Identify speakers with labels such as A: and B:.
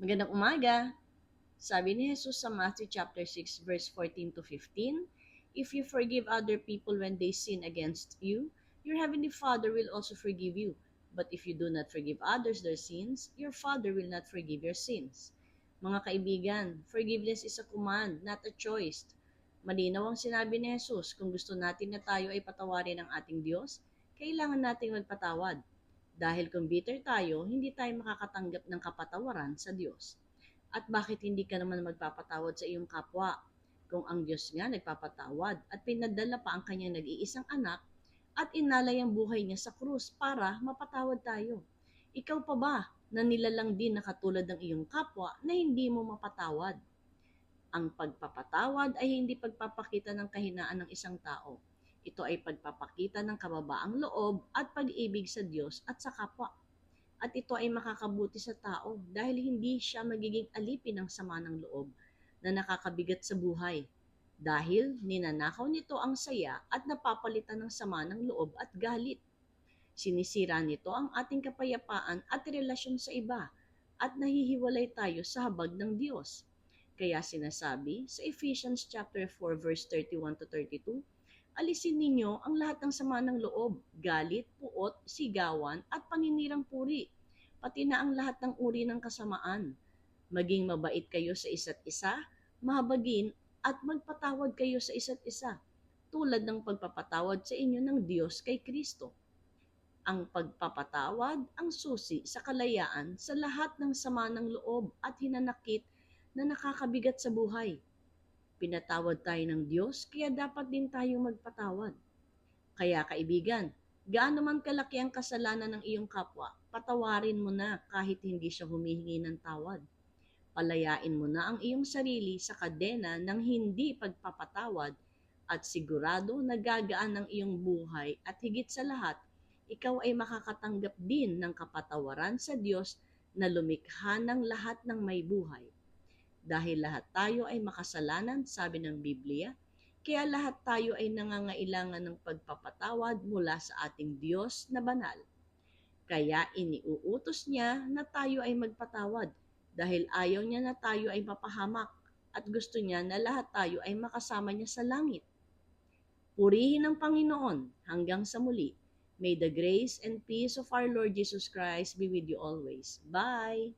A: Magandang umaga. Sabi ni Jesus sa Matthew chapter 6 verse 14 to 15, "If you forgive other people when they sin against you, your heavenly Father will also forgive you. But if you do not forgive others their sins, your Father will not forgive your sins." Mga kaibigan, forgiveness is a command, not a choice. Malinaw ang sinabi ni Jesus, kung gusto natin na tayo ay patawarin ng ating Diyos, kailangan nating magpatawad. Dahil kung bitter tayo, hindi tayo makakatanggap ng kapatawaran sa Diyos. At bakit hindi ka naman magpapatawad sa iyong kapwa? Kung ang Diyos nga nagpapatawad at pinadala pa ang kanyang nag-iisang anak at inalay ang buhay niya sa krus para mapatawad tayo. Ikaw pa ba na nilalang din na katulad ng iyong kapwa na hindi mo mapatawad? Ang pagpapatawad ay hindi pagpapakita ng kahinaan ng isang tao. Ito ay pagpapakita ng kababaang loob at pag-ibig sa Diyos at sa kapwa. At ito ay makakabuti sa tao dahil hindi siya magiging alipin ng sama ng loob na nakakabigat sa buhay. Dahil ninanakaw nito ang saya at napapalitan ng sama ng loob at galit. Sinisira nito ang ating kapayapaan at relasyon sa iba at nahihiwalay tayo sa habag ng Diyos. Kaya sinasabi sa Ephesians chapter 4 verse 31 to 32, "Alisin ninyo ang lahat ng sama ng loob, galit, puot, sigawan at paninirang puri, pati na ang lahat ng uri ng kasamaan. Maging mabait kayo sa isa't isa, mahabagin at magpatawad kayo sa isa't isa, tulad ng pagpapatawad sa inyo ng Diyos kay Kristo." Ang pagpapatawad ang susi sa kalayaan sa lahat ng sama ng loob at hinanakit na nakakabigat sa buhay. Pinatawad tayo ng Diyos, kaya dapat din tayong magpatawad. Kaya kaibigan, gaano man kalaki ang kasalanan ng iyong kapwa, patawarin mo na kahit hindi siya humihingi ng tawad. Palayain mo na ang iyong sarili sa kadena ng hindi pagpapatawad at sigurado na gagaan ang iyong buhay at higit sa lahat, ikaw ay makakatanggap din ng kapatawaran sa Diyos na lumikha ng lahat ng may buhay. Dahil lahat tayo ay makasalanan, sabi ng Biblia, kaya lahat tayo ay nangangailangan ng pagpapatawad mula sa ating Diyos na banal. Kaya iniuutos niya na tayo ay magpatawad dahil ayaw niya na tayo ay mapahamak at gusto niya na lahat tayo ay makasama niya sa langit. Purihin ang Panginoon hanggang sa muli. May the grace and peace of our Lord Jesus Christ be with you always. Bye!